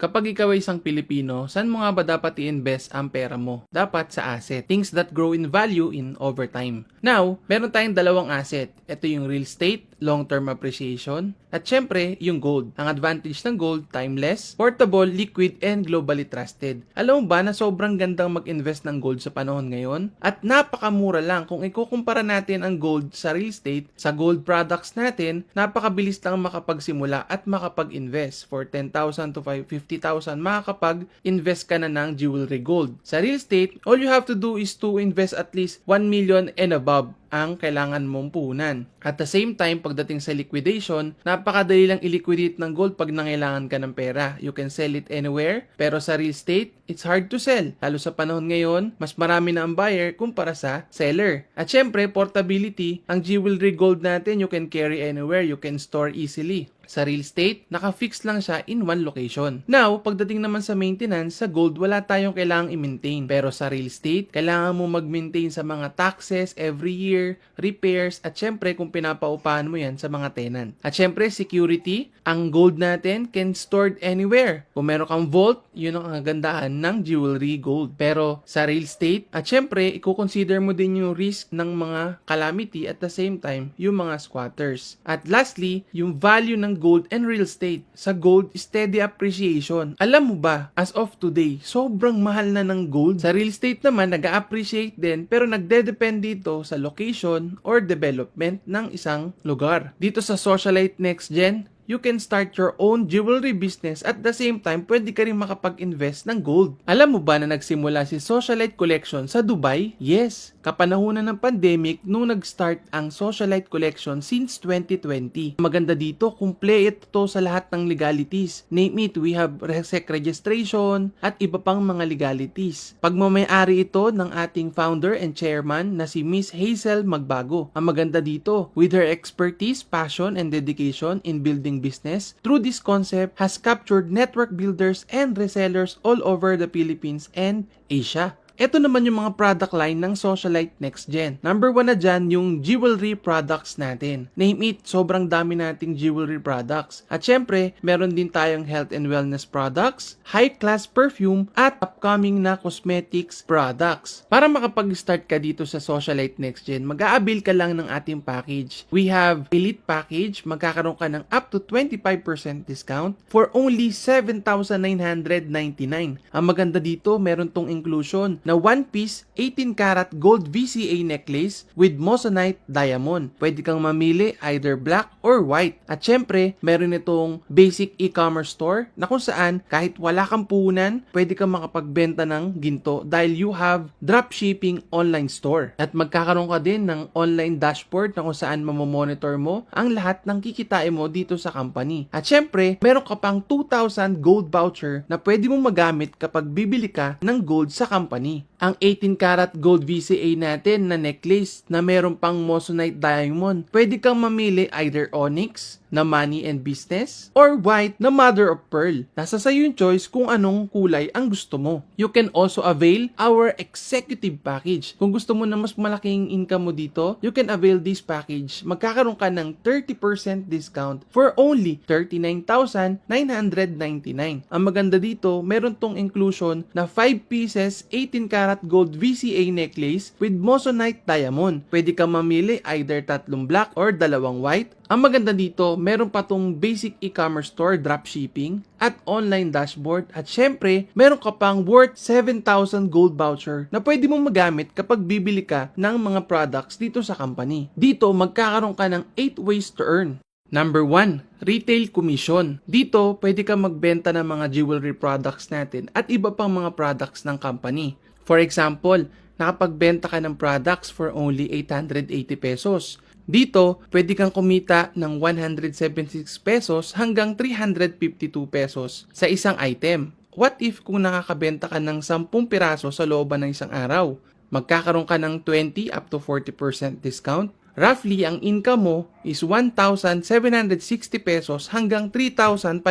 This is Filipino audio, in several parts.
Kapag ikaw ay isang Pilipino, saan mo nga ba dapat i-invest ang pera mo? Dapat sa asset. Things that grow in value in over time. Now, meron tayong dalawang asset. Ito yung real estate, long-term appreciation, at syempre, yung gold. Ang advantage ng gold, timeless, portable, liquid, and globally trusted. Alam mo ba na sobrang gandang mag-invest ng gold sa panahon ngayon? At napakamura lang kung ikukumpara natin ang gold sa real estate, sa gold products natin, napakabilis lang makapagsimula at makapag-invest. For 10,000 to 50,000, makakapag-invest ka na ng jewelry gold. Sa real estate, all you have to do is to invest at least 1 million and above ang kailangan mong puhunan. At the same time, pagdating sa liquidation, napakadali lang i-liquidate ng gold pag nangailangan ka ng pera. You can sell it anywhere, pero sa real estate, it's hard to sell. Lalo sa panahon ngayon, mas marami na ang buyer kumpara sa seller. At syempre, portability, ang jewelry gold natin, you can carry anywhere, you can store easily. Sa real estate, naka-fix lang siya in one location. Now, pagdating naman sa maintenance, sa gold, wala tayong kailangang i-maintain. Pero sa real estate, kailangan mo mag-maintain sa mga taxes every year, repairs, at syempre kung pinapaupahan mo yan sa mga tenant. At syempre, security, ang gold natin can stored anywhere. Kung meron kang vault, yun ang kagandahan ng jewelry gold. Pero sa real estate, at syempre, i-consider mo din yung risk ng mga calamity at the same time, yung mga squatters. At lastly, yung value ng gold and real estate. Sa gold, steady appreciation. Alam mo ba, as of today, sobrang mahal na ng gold. Sa real estate naman, nag-appreciate din pero nagde-depend dito sa location or development ng isang lugar. Dito sa Socialite Next Gen, you can start your own jewelry business at the same time, pwede ka rin makapag-invest ng gold. Alam mo ba na nagsimula si Socialite Collection sa Dubai? Yes, kapanahunan ng pandemic nung nag-start ang Socialite Collection since 2020. Maganda dito, complete ito sa lahat ng legalities. Name it, we have SEC registration at iba pang mga legalities. Pagmamayari ito ng ating founder and chairman na si Miss Hazel Magbago. Ang maganda dito, with her expertise, passion, and dedication in building business through this concept has captured network builders and resellers all over the Philippines and Asia. Ito naman yung mga product line ng Socialite Next Gen. Number 1 na dyan, yung jewelry products natin. Name it, sobrang dami nating jewelry products. At syempre, meron din tayong health and wellness products, high-class perfume, at upcoming na cosmetics products. Para makapag-start ka dito sa Socialite Next Gen, mag-a-avail ka lang ng ating package. We have Elite Package, magkakaroon ka ng up to 25% discount for only 7,999. Ang maganda dito, meron tong inclusion na 1-piece 18-karat gold VCA necklace with moissanite diamond. Pwede kang mamili either black or white. At syempre, meron itong basic e-commerce store na kung saan kahit wala kang puhunan, pwede kang makapagbenta ng ginto dahil you have dropshipping online store. At magkakaroon ka din ng online dashboard na kung saan mamomonitor mo ang lahat ng kikitain mo dito sa company. At syempre, meron ka pang 2,000 gold voucher na pwede mo magamit kapag bibili ka ng gold sa company. Ang 18-karat gold VCA natin na necklace na meron pang moissanite diamond, pwede kang mamili either onyx na money and business or white na mother of pearl. Nasa sayo yung choice kung anong kulay ang gusto mo. You can also avail our executive package. Kung gusto mo na mas malaking income mo dito, you can avail this package. Magkakaroon ka ng 30% discount for only 39,999. Ang maganda dito, meron tong inclusion na 5 pieces 18-karat gold VCA necklace with moissanite diamond. Pwede kang mamili either 3 black or 2 white. Ang maganda dito, meron pa tong basic e-commerce store, dropshipping, at online dashboard. At syempre, meron ka pang worth 7,000 gold voucher na pwede mong magamit kapag bibili ka ng mga products dito sa company. Dito, magkakaroon ka ng 8 ways to earn. Number 1, retail commission. Dito, pwede ka magbenta ng mga jewelry products natin at iba pang mga products ng company. For example, nakapagbenta ka ng products for only 880 pesos. Dito, pwede kang kumita ng 176 pesos hanggang 352 pesos sa isang item. What if kung nakakabenta ka ng 10 piraso sa looban ng isang araw? Magkakaroon ka ng 20 up to 40% discount. Roughly, ang income mo is 1,760 pesos hanggang 3,520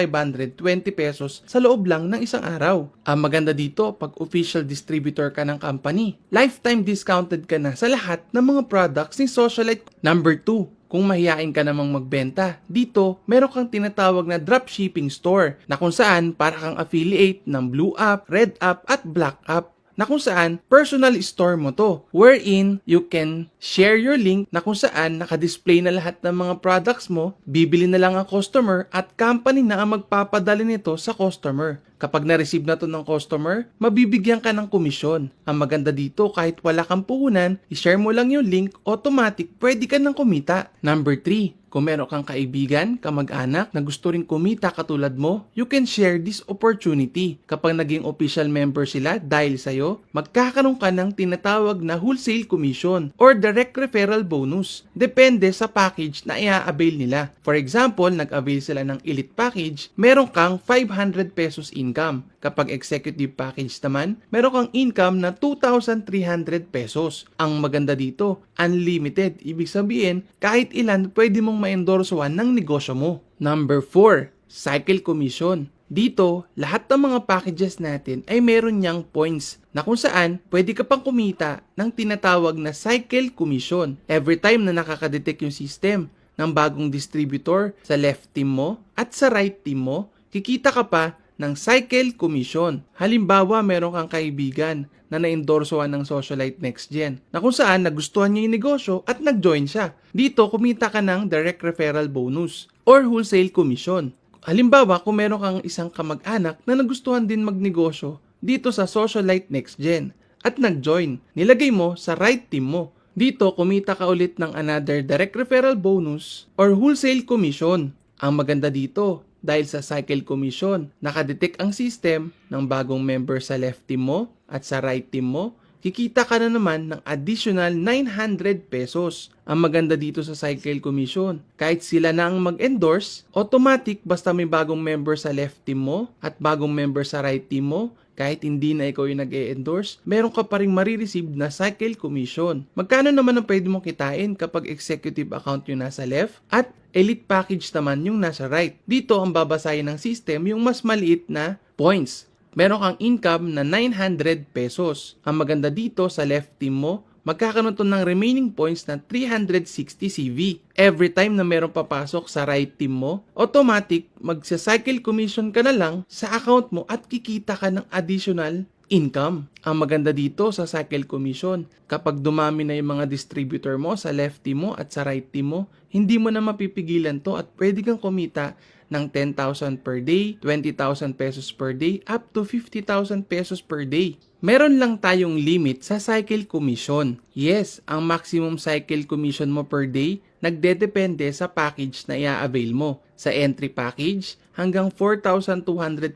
pesos sa loob lang ng isang araw. Ang maganda dito, pag official distributor ka ng company, lifetime discounted ka na sa lahat ng mga products ni Socialite. Number 2, Kung mahihain ka namang magbenta, dito meron kang tinatawag na dropshipping store na kung saan para kang affiliate ng Blue App, Red App at Black App, na kung saan personal store mo to, wherein you can share your link na kung saan nakadisplay na lahat ng mga products mo, bibili na lang ang customer at company na ang magpapadala nito sa customer. Kapag na-receive na to ng customer, mabibigyan ka ng komisyon. Ang maganda dito, kahit wala kang puhunan, i-share mo lang yung link, automatic pwede ka nang kumita. Number 3, kung meron kang kaibigan, kamag-anak na gusto ring kumita katulad mo, you can share this opportunity. Kapag naging official member sila dahil sa'yo, magkakaroon ka ng tinatawag na wholesale commission or direct referral bonus. Depende sa package na i-avail nila. For example, nag-avail sila ng Elite package, meron kang 500 pesos income. Kapag executive package naman, meron kang income na 2,300 pesos. Ang maganda dito, unlimited. Ibig sabihin, kahit ilan pwede mong ma-endorsoan ng negosyo mo. Number 4, cycle commission. Dito, lahat ng mga packages natin ay meron niyang points na kung saan pwede ka pang kumita ng tinatawag na cycle commission. Every time na nakakadetect yung system ng bagong distributor sa left team mo at sa right team mo, kikita ka pa ng cycle commission. Halimbawa, meron kang kaibigan na na-endorsoan ng Socialite NextGen na kung saan nagustuhan niya yung negosyo at nag-join siya. Dito, kumita ka ng direct referral bonus or wholesale commission. Halimbawa, kung meron kang isang kamag-anak na nagustuhan din magnegosyo dito sa Socialite NextGen at nag-join, nilagay mo sa right team mo. Dito, kumita ka ulit ng another direct referral bonus or wholesale commission. Ang maganda dito, dahil sa cycle commission, nakadetect ang system ng bagong member sa left team mo at sa right team mo, kikita ka na naman ng additional 900 pesos. Ang maganda dito sa cycle commission, kahit sila na ang mag-endorse, automatic basta may bagong member sa left team mo at bagong member sa right team mo, kahit hindi na ikaw yung nag-e-endorse, meron ka pa rin marireceive na cycle commission. Magkano naman ang pwede mong kitain kapag executive account yung nasa left at elite package naman yung nasa right? Dito ang babasahin ng system yung mas maliit na points. Meron kang income na 900 pesos. Ang maganda dito sa left team mo, magkakaroon to ng remaining points na 360 CV. Every time na meron papasok sa right team mo, automatic magsa-cycle commission ka na lang sa account mo at kikita ka ng additional income. Ang maganda dito sa cycle commission, kapag dumami na yung mga distributor mo sa left team mo at sa right team mo, hindi mo na mapipigilan to at pwede kang kumita ng 10,000 per day, 20,000 pesos per day, up to 50,000 pesos per day. Meron lang tayong limit sa cycle commission. Yes, ang maximum cycle commission mo per day nagdedepende sa package na i-avail mo. Sa entry package, hanggang 4,200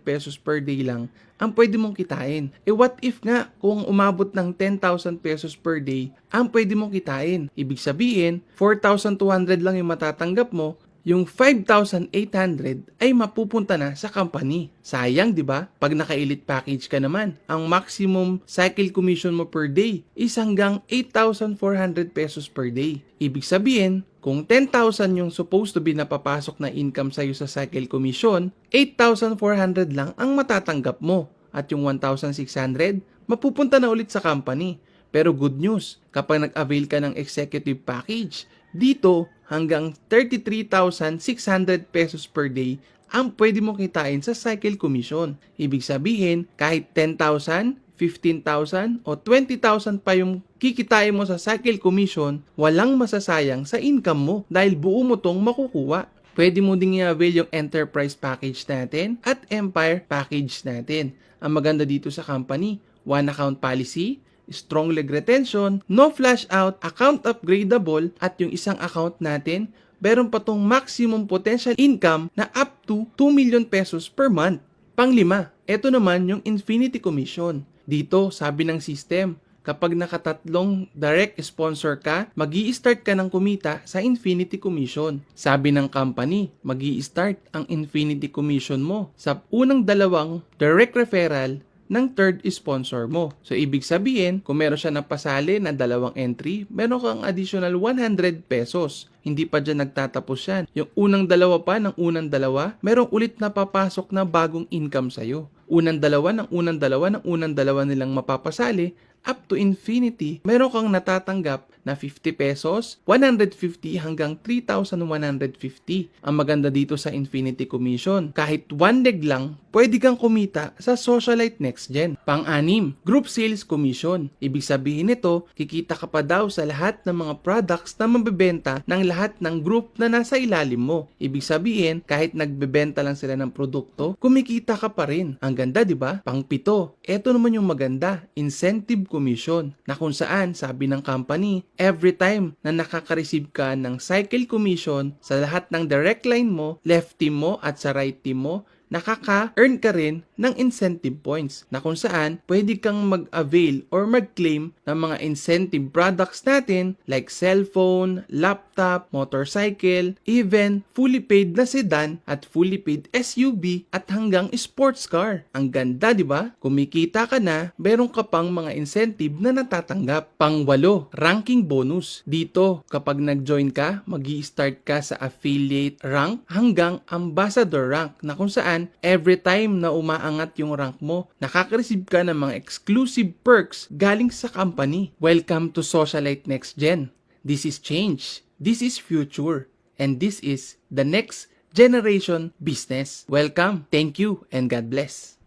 pesos per day lang ang pwede mong kitain. What if nga kung umabot ng 10,000 pesos per day ang pwede mong kitain? Ibig sabihin, 4,200 lang yung matatanggap mo, yung 5,800 ay mapupunta na sa company. Sayang, di ba? Pag naka-elite package ka naman, ang maximum cycle commission mo per day is hanggang 8,400 pesos per day. Ibig sabihin, kung 10,000 yung supposed to be napapasok na income sa'yo sa cycle commission, 8,400 lang ang matatanggap mo. At yung 1,600, mapupunta na ulit sa company. Pero good news, kapag nag-avail ka ng executive package, dito hanggang 33,600 pesos per day ang pwede mong kitain sa cycle commission. Ibig sabihin, kahit 10,000, 15,000 o 20,000 pa yung kikitain mo sa cycle commission, walang masasayang sa income mo dahil buo mo tong makukuha. Pwede mo ding i-avail yung enterprise package natin at empire package natin. Ang maganda dito sa company, one account policy, strong leg retention, no flash out, account upgradable, at yung isang account natin, meron pa tong maximum potential income na up to 2 million pesos per month. Panglima, ito naman yung infinity commission. Dito, sabi ng system, kapag nakatatlong direct sponsor ka, magi-start ka ng kumita sa infinity commission. Sabi ng company, magi-start ang infinity commission mo sa unang dalawang direct referral ng third sponsor mo. So, ibig sabihin, kung meron siya napasali na dalawang entry, meron kang additional 100 pesos. Hindi pa dyan nagtatapos yan. Yung unang dalawa pa ng unang dalawa, merong ulit na papasok na bagong income sa'yo. Unang dalawa ng unang dalawa ng unang dalawa nilang mapapasali up to infinity, meron kang natatanggap na 50 pesos, 150 hanggang 3,150. Ang maganda dito sa Infinity Commission, kahit one leg lang, pwede kang kumita sa Socialite Next Gen. Pang-anim, Group Sales Commission. Ibig sabihin nito, kikita ka pa daw sa lahat ng mga products na mabebenta ng lahat ng group na nasa ilalim mo. Ibig sabihin, kahit nagbebenta lang sila ng produkto, kumikita ka pa rin. Ang ganda, di ba? Pang-pito, eto naman yung maganda, Incentive Commission, na kung saan, sabi ng company, every time na nakaka-receive ka ng cycle commission sa lahat ng direct line mo, left team mo at sa right team mo, nakaka-earn ka rin ng incentive points na kung saan pwede kang mag-avail or mag-claim ng mga incentive products natin like cellphone, laptop, motorcycle, even fully paid na sedan at fully paid SUV at hanggang sports car. Ang ganda, di ba? Kumikita ka na, meron ka pang mga incentive na natatanggap. Pang-walo, ranking bonus. Dito, kapag nag-join ka, magi-start ka sa affiliate rank hanggang ambassador rank na kung saan every time na umaangat yung rank mo, nakaka-receive ka ng mga exclusive perks galing sa company. Welcome to Socialite Next Gen. This is change. This is future. And this is the next generation business. Welcome. Thank you and God bless.